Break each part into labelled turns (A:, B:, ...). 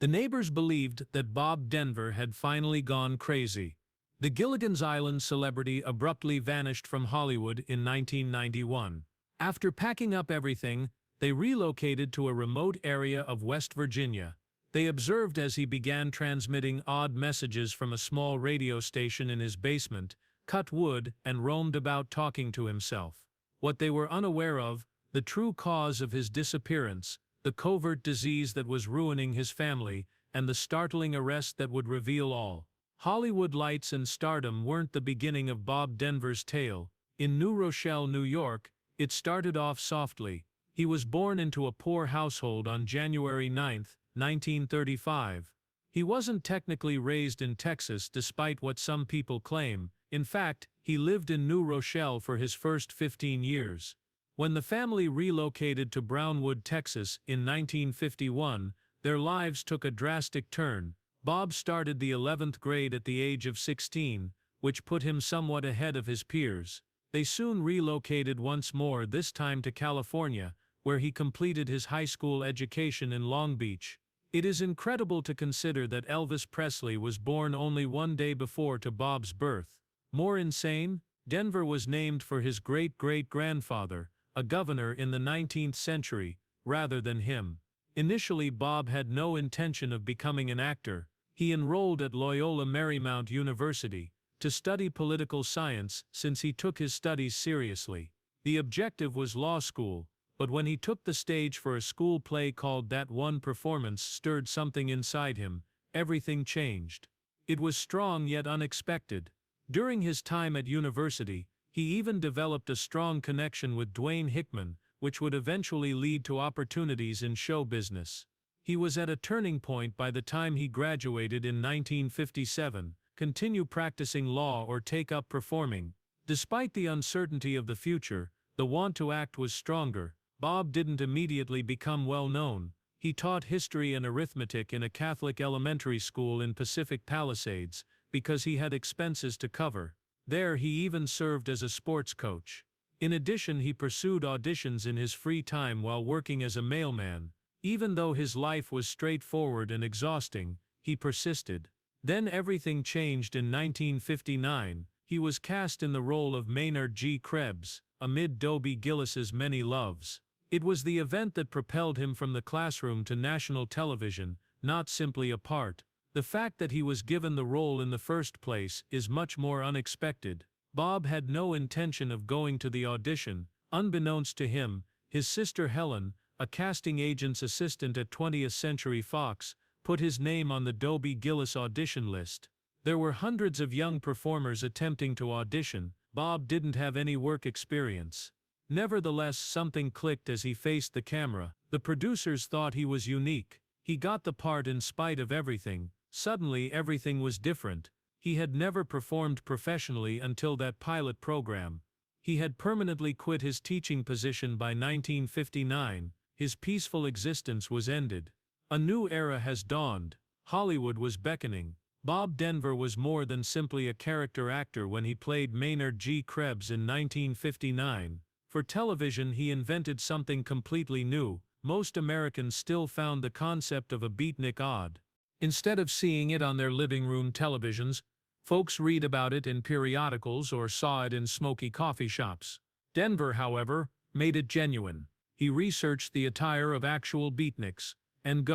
A: The neighbors believed that Bob Denver had finally gone crazy. The Gilligan's Island celebrity abruptly vanished from Hollywood in 1991. After packing up everything, they relocated to a remote area of West Virginia. They observed as he began transmitting odd messages from a small radio station in his basement, cut wood, and roamed about talking to himself. What they were unaware of, the true cause of his disappearance, the covert disease that was ruining his family, and the startling arrest that would reveal all. Hollywood lights and stardom weren't the beginning of Bob Denver's tale. In New Rochelle, New York, it started off softly. He was born into a poor household on January 9, 1935. He wasn't technically raised in Texas despite what some people claim. In fact, he lived in New Rochelle for his first 15 years. When the family relocated to Brownwood, Texas, in 1951, their lives took a drastic turn. Bob started the 11th grade at the age of 16, which put him somewhat ahead of his peers. They soon relocated once more, this time to California, where he completed his high school education in Long Beach. It is incredible to consider that Elvis Presley was born only one day before to Bob's birth. More insane, Denver was named for his great-great-grandfather, a governor in the 19th century, rather than him. Initially, Bob had no intention of becoming an actor. He enrolled at Loyola Marymount University to study political science since he took his studies seriously. The objective was law school, but when he took the stage for a school play called That One Performance stirred something inside him, everything changed. It was strong yet unexpected. During his time at university, he even developed a strong connection with Dwayne Hickman, which would eventually lead to opportunities in show business. He was at a turning point by the time he graduated in 1957, continue practicing law or take up performing. Despite the uncertainty of the future, the want to act was stronger. Bob didn't immediately become well known. He taught history and arithmetic in a Catholic elementary school in Pacific Palisades, because he had expenses to cover. There he even served as a sports coach. In addition, he pursued auditions in his free time while working as a mailman. Even though his life was straightforward and exhausting, he persisted. Then everything changed in 1959. He was cast in the role of Maynard G. Krebs, amid Dobie Gillis's many loves. It was the event that propelled him from the classroom to national television, not simply a part. The fact that he was given the role in the first place is much more unexpected. Bob had no intention of going to the audition. Unbeknownst to him, his sister Helen, a casting agent's assistant at 20th Century Fox, put his name on the Dobie Gillis audition list. There were hundreds of young performers attempting to audition. Bob didn't have any work experience. Nevertheless, something clicked as he faced the camera. The producers thought he was unique. He got the part in spite of everything. Suddenly everything was different. He had never performed professionally until that pilot program. He had permanently quit his teaching position by 1959. His peaceful existence was ended. A new era has dawned. Hollywood was beckoning. Bob Denver was more than simply a character actor when he played Maynard G. Krebs in 1959. For television, he invented something completely new. Most Americans still found the concept of a beatnik odd. Instead of seeing it on their living room televisions, folks read about it in periodicals or saw it in smoky coffee shops. Denver, however, made it genuine. He researched the attire of actual beatniks, and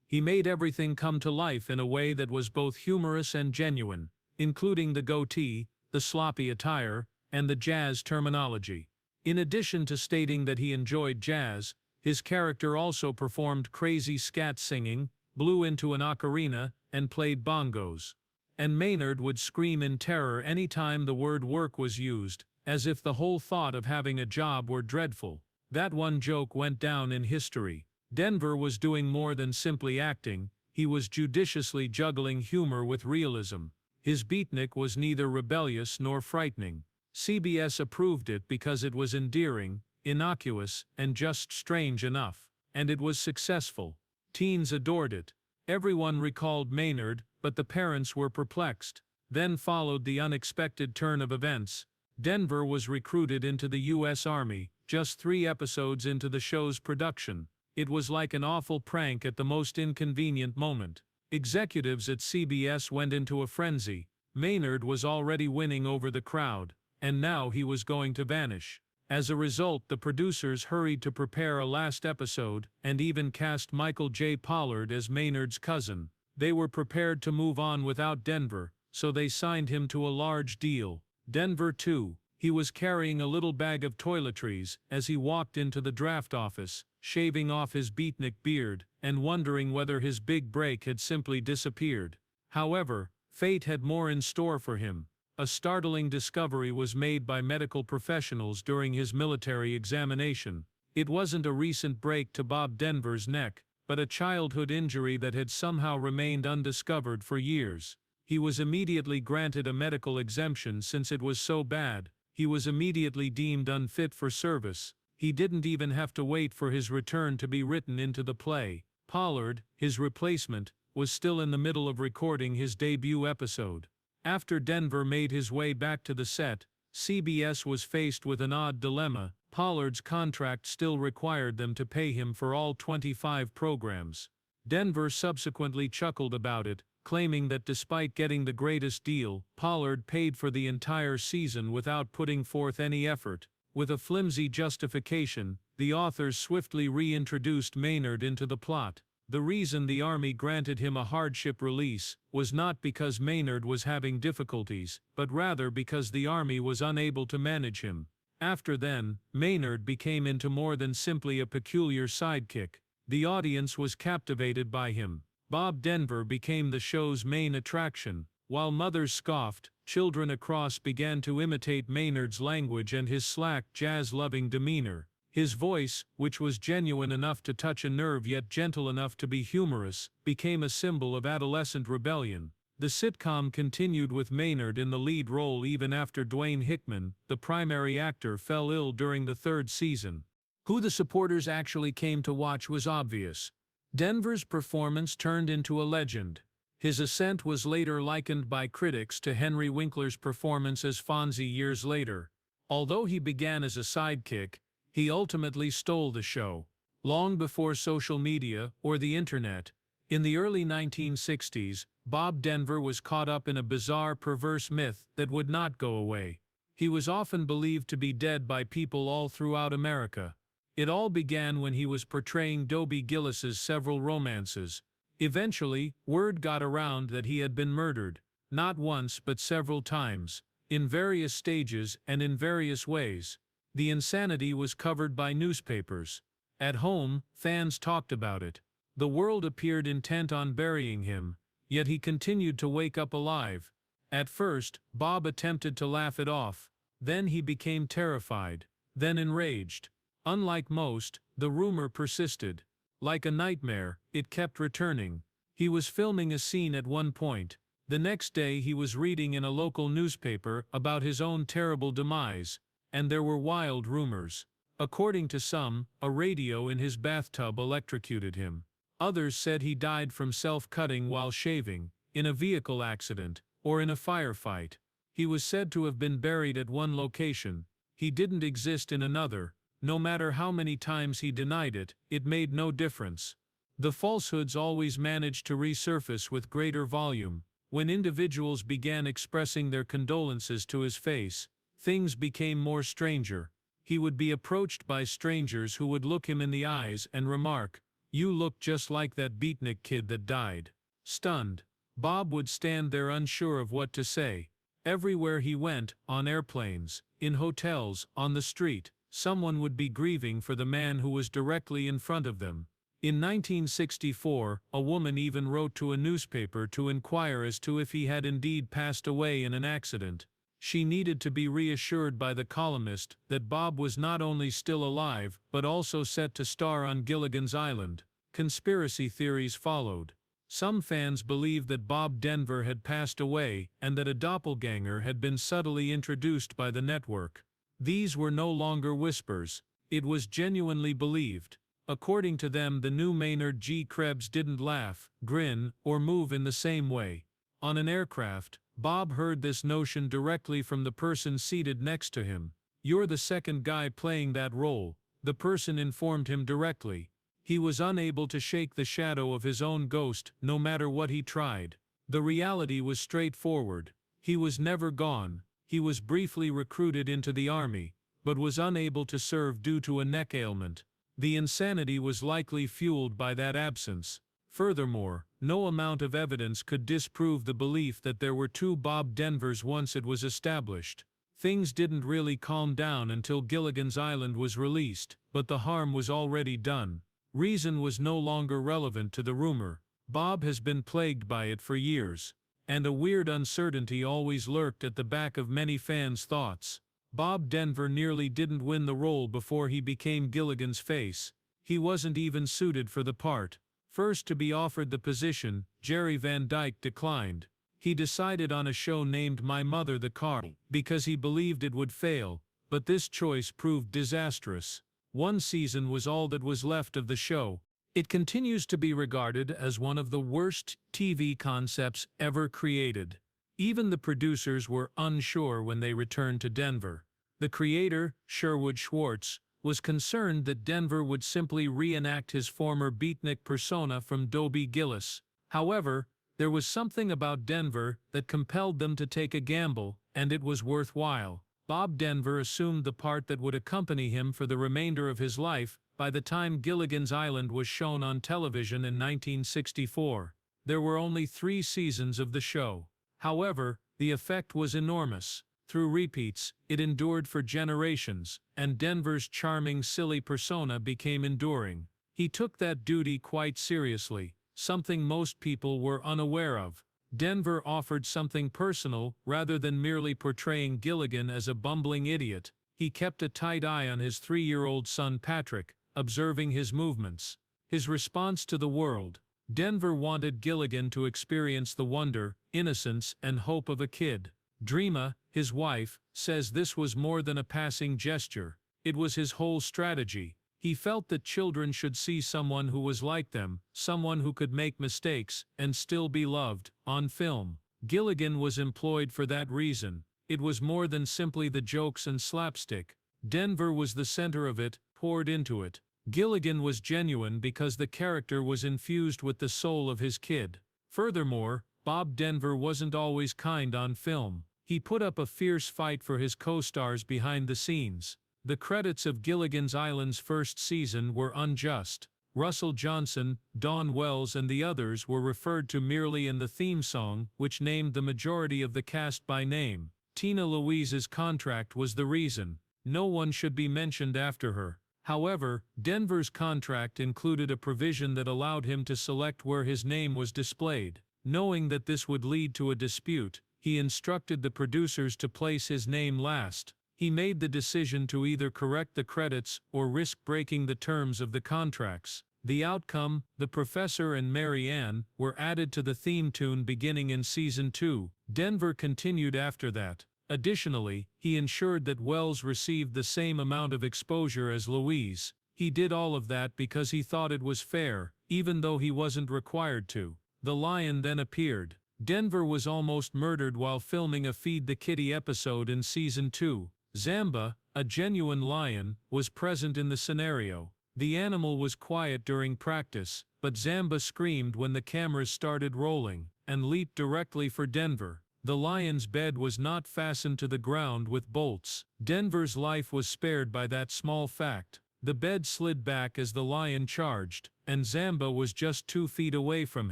A: he made everything come to life in a way that was both humorous and genuine, including the goatee, the sloppy attire, and the jazz terminology. In addition to stating that he enjoyed jazz, his character also performed crazy scat singing, blew into an ocarina, and played bongos. And Maynard would scream in terror any time the word work was used, as if the whole thought of having a job were dreadful. That one joke went down in history. Denver was doing more than simply acting. He was judiciously juggling humor with realism. His beatnik was neither rebellious nor frightening. CBS approved it because it was endearing, innocuous, and just strange enough. And it was successful. Teens adored it. Everyone recalled Maynard, but the parents were perplexed. Then followed the unexpected turn of events. Denver was recruited into the U.S. Army, just 3 episodes into the show's production. It was like an awful prank at the most inconvenient moment. Executives at CBS went into a frenzy. Maynard was already winning over the crowd, and now he was going to vanish. As a result, the producers hurried to prepare a last episode, and even cast Michael J. Pollard as Maynard's cousin. They were prepared to move on without Denver, so they signed him to a large deal. Denver, too. He was carrying a little bag of toiletries as he walked into the draft office, shaving off his beatnik beard, and wondering whether his big break had simply disappeared. However, fate had more in store for him. A startling discovery was made by medical professionals during his military examination. It wasn't a recent break to Bob Denver's neck, but a childhood injury that had somehow remained undiscovered for years. He was immediately granted a medical exemption since it was so bad. He was immediately deemed unfit for service. He didn't even have to wait for his return to be written into the play. Pollard, his replacement, was still in the middle of recording his debut episode. After Denver made his way back to the set, CBS was faced with an odd dilemma. Pollard's contract still required them to pay him for all 25 programs. Denver subsequently chuckled about it, claiming that despite getting the greatest deal, Pollard paid for the entire season without putting forth any effort. With a flimsy justification, the authors swiftly reintroduced Maynard into the plot. The reason the Army granted him a hardship release was not because Maynard was having difficulties, but rather because the Army was unable to manage him. After then, Maynard became into more than simply a peculiar sidekick. The audience was captivated by him. Bob Denver became the show's main attraction. While mothers scoffed, children across began to imitate Maynard's language and his slack, jazz-loving demeanor. His voice, which was genuine enough to touch a nerve yet gentle enough to be humorous, became a symbol of adolescent rebellion. The sitcom continued with Maynard in the lead role even after Dwayne Hickman, the primary actor, fell ill during the third season. Who the supporters actually came to watch was obvious. Denver's performance turned into a legend. His ascent was later likened by critics to Henry Winkler's performance as Fonzie years later. Although he began as a sidekick, he ultimately stole the show. Long before social media or the internet, in the early 1960s, Bob Denver was caught up in a bizarre, perverse myth that would not go away. He was often believed to be dead by people all throughout America. It all began when he was portraying Dobie Gillis's several romances. Eventually, word got around that he had been murdered, not once but several times, in various stages and in various ways. The insanity was covered by newspapers. At home, fans talked about it. The world appeared intent on burying him, yet he continued to wake up alive. At first, Bob attempted to laugh it off. Then he became terrified, then enraged. Unlike most, the rumor persisted. Like a nightmare, it kept returning. He was filming a scene at one point. The next day he was reading in a local newspaper about his own terrible demise, and there were wild rumors. According to some, a radio in his bathtub electrocuted him. Others said he died from self-cutting while shaving, in a vehicle accident, or in a firefight. He was said to have been buried at one location. He didn't exist in another. No matter how many times he denied it, it made no difference. The falsehoods always managed to resurface with greater volume. When individuals began expressing their condolences to his face, things became more stranger. He would be approached by strangers who would look him in the eyes and remark, "You look just like that beatnik kid that died." Stunned, Bob would stand there unsure of what to say. Everywhere he went, on airplanes, in hotels, on the street, someone would be grieving for the man who was directly in front of them. In 1964, a woman even wrote to a newspaper to inquire as to if he had indeed passed away in an accident. She needed to be reassured by the columnist that Bob was not only still alive, but also set to star on Gilligan's Island. Conspiracy theories followed. Some fans believed that Bob Denver had passed away and that a doppelganger had been subtly introduced by the network. These were no longer whispers. It was genuinely believed. According to them, the new Maynard G. Krebs didn't laugh, grin, or move in the same way. On an aircraft, Bob heard this notion directly from the person seated next to him. "You're the second guy playing that role," the person informed him directly. He was unable to shake the shadow of his own ghost, no matter what he tried. The reality was straightforward. He was never gone. He was briefly recruited into the army, but was unable to serve due to a neck ailment. The insanity was likely fueled by that absence. Furthermore, no amount of evidence could disprove the belief that there were two Bob Denvers once it was established. Things didn't really calm down until Gilligan's Island was released, but the harm was already done. Reason was no longer relevant to the rumor. Bob has been plagued by it for years, and a weird uncertainty always lurked at the back of many fans' thoughts. Bob Denver nearly didn't win the role before he became Gilligan's face. He wasn't even suited for the part. First to be offered the position, Jerry Van Dyke declined. He decided on a show named My Mother the Car because he believed it would fail, but this choice proved disastrous. One season was all that was left of the show. It continues to be regarded as one of the worst TV concepts ever created. Even the producers were unsure when they returned to Denver. The creator, Sherwood Schwartz, was concerned that Denver would simply reenact his former beatnik persona from Dobie Gillis. However, there was something about Denver that compelled them to take a gamble, and it was worthwhile. Bob Denver assumed the part that would accompany him for the remainder of his life by the time Gilligan's Island was shown on television in 1964. There were only 3 seasons of the show. However, the effect was enormous. Through repeats, it endured for generations, and Denver's charming, silly persona became enduring. He took that duty quite seriously, something most people were unaware of. Denver offered something personal rather than merely portraying Gilligan as a bumbling idiot. He kept a tight eye on his 3-year-old son Patrick, observing his movements, his response to the world. Denver wanted Gilligan to experience the wonder, innocence, and hope of a kid. Dreama, his wife, says this was more than a passing gesture. It was his whole strategy. He felt that children should see someone who was like them, someone who could make mistakes and still be loved, on film. Gilligan was employed for that reason. It was more than simply the jokes and slapstick. Denver was the center of it, poured into it. Gilligan was genuine because the character was infused with the soul of his kid. Furthermore, Bob Denver wasn't always kind on film. He put up a fierce fight for his co-stars behind the scenes. The credits of Gilligan's Island's first season were unjust. Russell Johnson, Dawn Wells and the others were referred to merely in the theme song, which named the majority of the cast by name. Tina Louise's contract was the reason. No one should be mentioned after her. However, Denver's contract included a provision that allowed him to select where his name was displayed. Knowing that this would lead to a dispute, he instructed the producers to place his name last. He made the decision to either correct the credits or risk breaking the terms of the contracts. The outcome, the Professor and Mary Ann, were added to the theme tune beginning in Season 2. Denver continued after that. Additionally, he ensured that Wells received the same amount of exposure as Louise. He did all of that because he thought it was fair, even though he wasn't required to. The lion then appeared. Denver was almost murdered while filming a Feed the Kitty episode in Season 2. Zamba, a genuine lion, was present in the scenario. The animal was quiet during practice, but Zamba screamed when the cameras started rolling, and leaped directly for Denver. The lion's bed was not fastened to the ground with bolts. Denver's life was spared by that small fact. The bed slid back as the lion charged, and Zamba was just 2 feet away from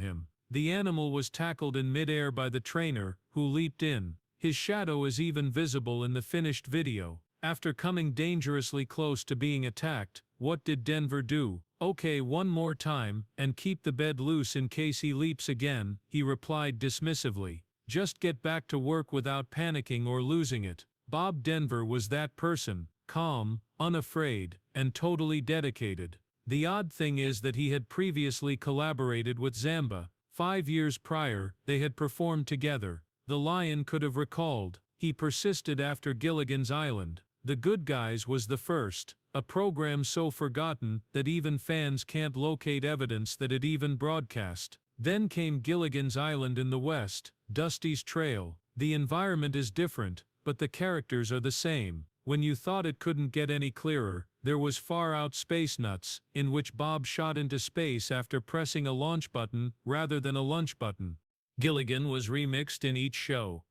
A: him. The animal was tackled in midair by the trainer, who leaped in. His shadow is even visible in the finished video. After coming dangerously close to being attacked, what did Denver do? "Okay, one more time, and keep the bed loose in case he leaps again," he replied dismissively. "Just get back to work without panicking or losing it." Bob Denver was that person, calm, unafraid, and totally dedicated. The odd thing is that he had previously collaborated with Zamba. 5 years prior, they had performed together. The lion could have recalled. He persisted after Gilligan's Island. The Good Guys was the first, a program so forgotten that even fans can't locate evidence that it even broadcast. Then came Gilligan's Island in the West, Dusty's Trail. The environment is different, but the characters are the same. When you thought it couldn't get any clearer, There was Far Out Space Nuts, in which Bob shot into space after pressing a launch button rather than a lunch button. Gilligan was remixed in each show,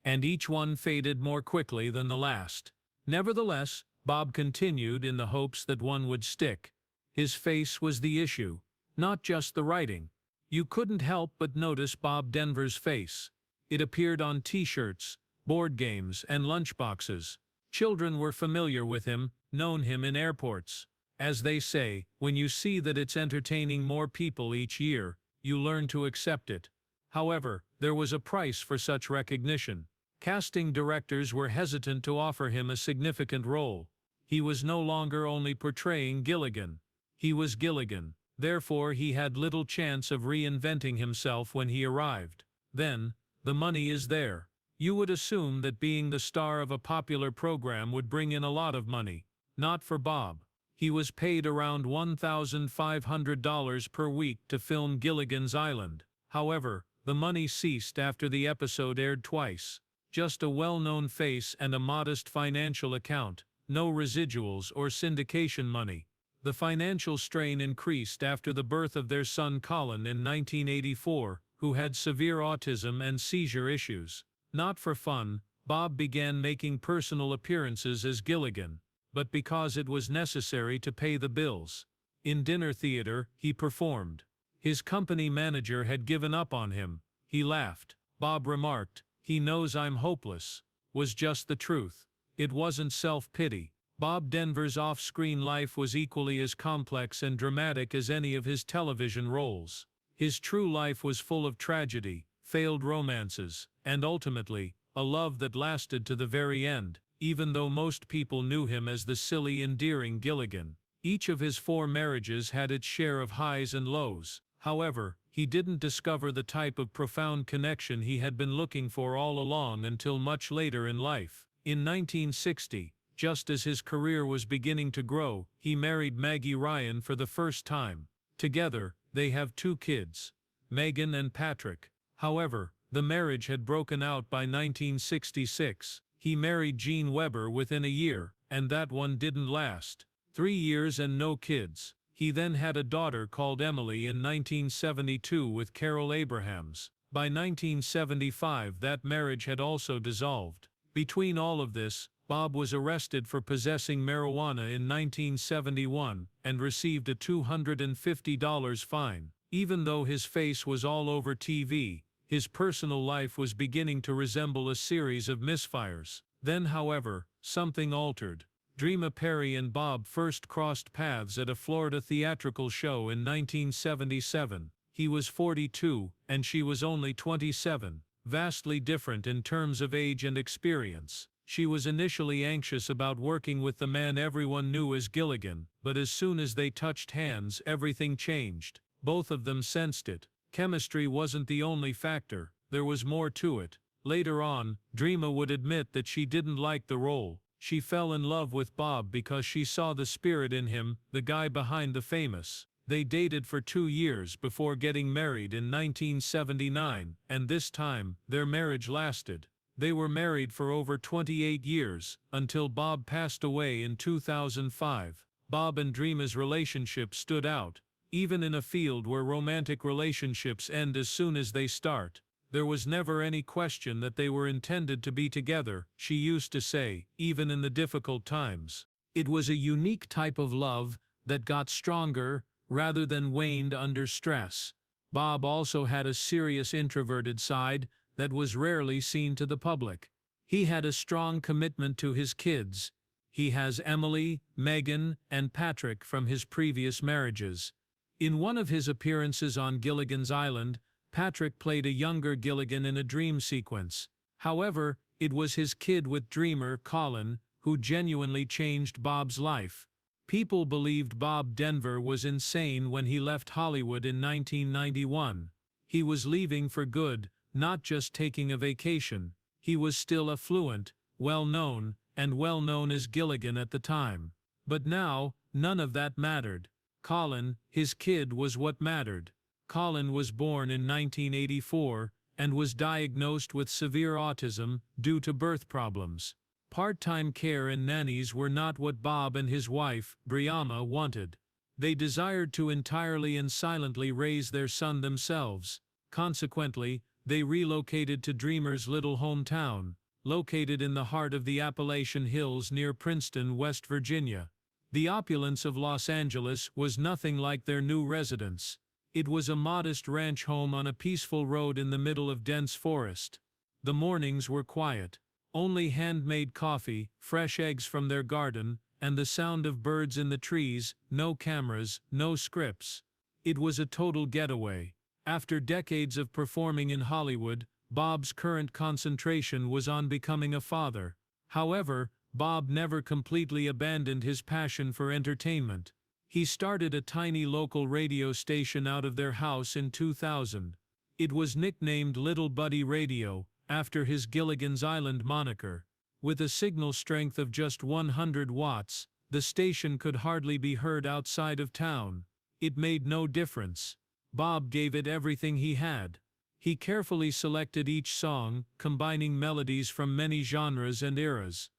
A: and each one faded more quickly than the last. Nevertheless, Bob continued in the hopes that one would stick. His face was the issue, not just the writing. You couldn't help but notice Bob Denver's face. It appeared on T-shirts, board games, and lunchboxes. Children were familiar with him, known him in airports. As they say, when you see that it's entertaining more people each year, you learn to accept it. However, there was a price for such recognition. Casting directors were hesitant to offer him a significant role. He was no longer only portraying Gilligan. He was Gilligan. Therefore, he had little chance of reinventing himself when he arrived. Then, the money is there. You would assume that being the star of a popular program would bring in a lot of money. Not for Bob. He was paid around $1,500 per week to film Gilligan's Island. However, the money ceased after the episode aired twice. Just a well-known face and a modest financial account. No residuals or syndication money. The financial strain increased after the birth of their son Colin in 1984, who had severe autism and seizure issues. Not for fun, Bob began making personal appearances as Gilligan, but because it was necessary to pay the bills. In dinner theater, he performed. His company manager had given up on him. He laughed. Bob remarked, "He knows I'm hopeless," was just the truth. It wasn't self-pity. Bob Denver's off-screen life was equally as complex and dramatic as any of his television roles. His true life was full of tragedy, failed romances, and ultimately, a love that lasted to the very end, even though most people knew him as the silly, endearing Gilligan. Each of his 4 marriages had its share of highs and lows. However, he didn't discover the type of profound connection he had been looking for all along until much later in life. In 1960, just as his career was beginning to grow, he married Maggie Ryan for the first time. Together, they have 2 kids, Megan and Patrick. However, the marriage had broken out by 1966. He married Jean Weber within a year, and that one didn't last. 3 years and no kids. He then had a daughter called Emily in 1972 with Carol Abrahams. By 1975, that marriage had also dissolved. Between all of this, Bob was arrested for possessing marijuana in 1971 and received a $250 fine. Even though his face was all over TV, his personal life was beginning to resemble a series of misfires. Then, however, something altered. Dreama Perry and Bob first crossed paths at a Florida theatrical show in 1977. He was 42, and she was only 27, vastly different in terms of age and experience. She was initially anxious about working with the man everyone knew as Gilligan, but as soon as they touched hands, everything changed. Both of them sensed it. Chemistry wasn't the only factor, there was more to it. Later on, Dreama would admit that she didn't like the role. She fell in love with Bob because she saw the spirit in him, the guy behind the famous. They dated for 2 years before getting married in 1979, and this time, their marriage lasted. They were married for over 28 years, until Bob passed away in 2005. Bob and Dreama's relationship stood out. Even in a field where romantic relationships end as soon as they start, there was never any question that they were intended to be together, she used to say, even in the difficult times. It was a unique type of love that got stronger rather than waned under stress. Bob also had a serious introverted side that was rarely seen to the public. He had a strong commitment to his kids. He has Emily, Megan, and Patrick from his previous marriages. In one of his appearances on Gilligan's Island, Patrick played a younger Gilligan in a dream sequence. However, it was his kid with dreamer, Colin, who genuinely changed Bob's life. People believed Bob Denver was insane when he left Hollywood in 1991. He was leaving for good, not just taking a vacation. He was still affluent, well-known as Gilligan at the time. But now, none of that mattered. Colin, his kid, was what mattered. Colin was born in 1984 and was diagnosed with severe autism due to birth problems. Part-time care and nannies were not what Bob and his wife, Brianna, wanted. They desired to entirely and silently raise their son themselves. Consequently, they relocated to Dreamer's little hometown, located in the heart of the Appalachian Hills near Princeton, West Virginia. The opulence of Los Angeles was nothing like their new residence. It was a modest ranch home on a peaceful road in the middle of dense forest. The mornings were quiet. Only handmade coffee, fresh eggs from their garden, and the sound of birds in the trees, no cameras, no scripts. It was a total getaway. After decades of performing in Hollywood, Bob's current concentration was on becoming a father. However, Bob never completely abandoned his passion for entertainment. He started a tiny local radio station out of their house in 2000. It was nicknamed Little Buddy Radio, after his Gilligan's Island moniker. With a signal strength of just 100 watts, the station could hardly be heard outside of town. It made no difference. Bob gave it everything he had. He carefully selected each song, combining melodies from many genres and eras.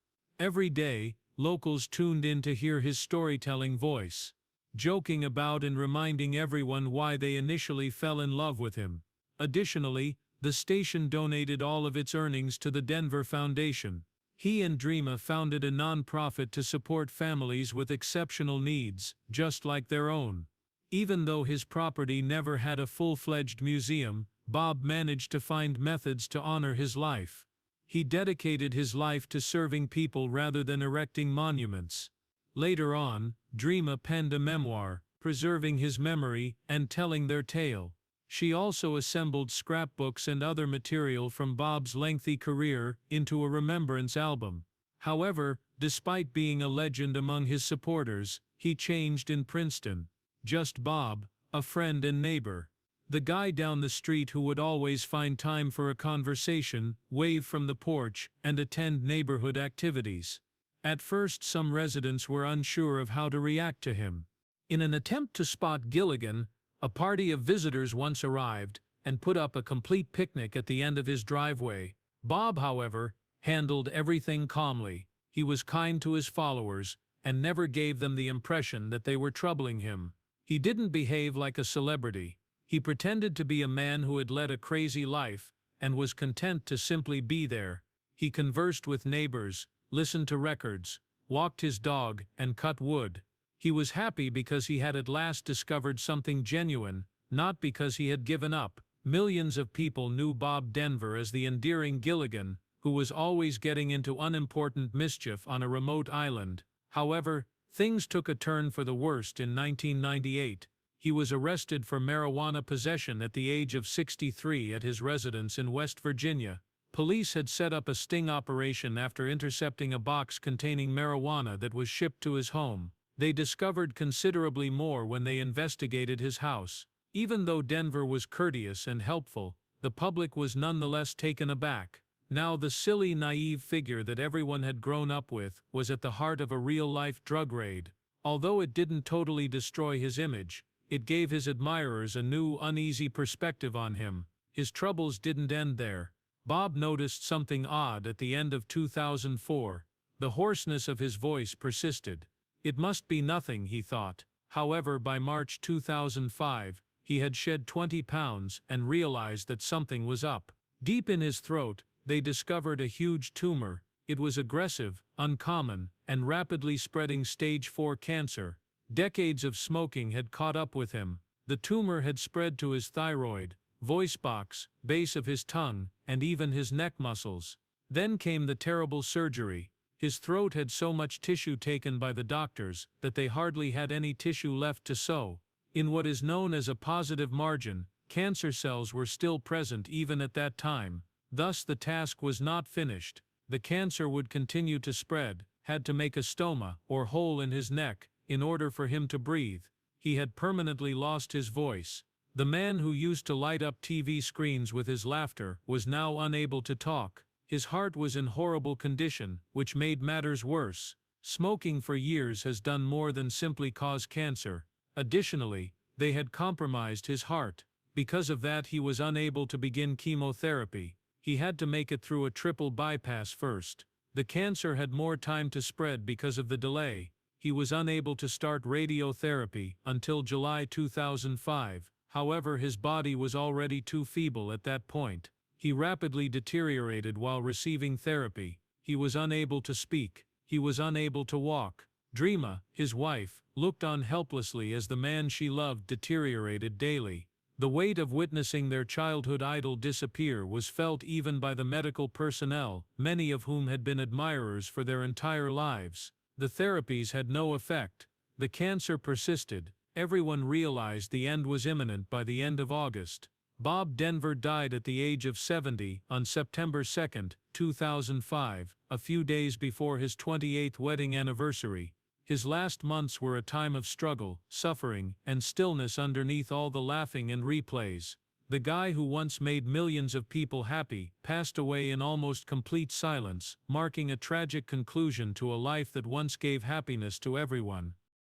A: Every day, locals tuned in to hear his storytelling voice, joking about and reminding everyone why they initially fell in love with him. Additionally, the station donated all of its earnings to the Denver Foundation. He and Dreama founded a non-profit to support families with exceptional needs, just like their own. Even though his property never had a full-fledged museum, Bob managed to find methods to honor his life. He dedicated his life to serving people rather than erecting monuments. Later on, Dreama penned a memoir, preserving his memory and telling their tale. She also assembled scrapbooks and other material from Bob's lengthy career into a remembrance album. However, despite being a legend among his supporters, he changed in Princeton. Just Bob, a friend and neighbor. The guy down the street who would always find time for a conversation, wave from the porch, and attend neighborhood activities. At first, some residents were unsure of how to react to him. In an attempt to spot Gilligan, a party of visitors once arrived and put up a complete picnic at the end of his driveway. Bob, however, handled everything calmly. He was kind to his followers and never gave them the impression that they were troubling him. He didn't behave like a celebrity. He pretended to be a man who had led a crazy life and was content to simply be there. He conversed with neighbors, listened to records, walked his dog, and cut wood. He was happy because he had at last discovered something genuine, not because he had given up. Millions of people knew Bob Denver as the endearing Gilligan, who was always getting into unimportant mischief on a remote island. However, things took a turn for the worst in 1998. He was arrested for marijuana possession at the age of 63 at his residence in West Virginia. Police had set up a sting operation after intercepting a box containing marijuana that was shipped to his home. They discovered considerably more when they investigated his house. Even though Denver was courteous and helpful, the public was nonetheless taken aback. Now the silly, naive figure that everyone had grown up with was at the heart of a real-life drug raid. Although it didn't totally destroy his image, it gave his admirers a new, uneasy perspective on him. His troubles didn't end there. Bob noticed something odd at the end of 2004. The hoarseness of his voice persisted. It must be nothing, he thought. However, by March 2005, he had shed 20 pounds and realized that something was up. Deep in his throat, they discovered a huge tumor. It was aggressive, uncommon, and rapidly spreading stage 4 cancer. Decades of smoking had caught up with him. The tumor had spread to his thyroid, voice box, base of his tongue, and even his neck muscles. Then came the terrible surgery. His throat had so much tissue taken by the doctors that they hardly had any tissue left to sew. In what is known as a positive margin, cancer cells were still present even at that time. Thus the task was not finished. The cancer would continue to spread, had to make a stoma, or hole in his neck, in order for him to breathe. He had permanently lost his voice. The man who used to light up TV screens with his laughter was now unable to talk. His heart was in horrible condition, which made matters worse. Smoking for years has done more than simply cause cancer. Additionally, they had compromised his heart. Because of that, he was unable to begin chemotherapy. He had to make it through a triple bypass first. The cancer had more time to spread because of the delay. He was unable to start radiotherapy until July 2005, however his body was already too feeble at that point. He rapidly deteriorated while receiving therapy. He was unable to speak. He was unable to walk. Dreama, his wife, looked on helplessly as the man she loved deteriorated daily. The weight of witnessing their childhood idol disappear was felt even by the medical personnel, many of whom had been admirers for their entire lives. The therapies had no effect. The cancer persisted. Everyone realized the end was imminent by the end of August. Bob Denver died at the age of 70 on September 2, 2005, a few days before his 28th wedding anniversary. His last months were a time of struggle, suffering, and stillness underneath all the laughing and replays. The guy who once made millions of people happy passed away in almost complete silence, marking a tragic conclusion to a life that once gave happiness to everyone.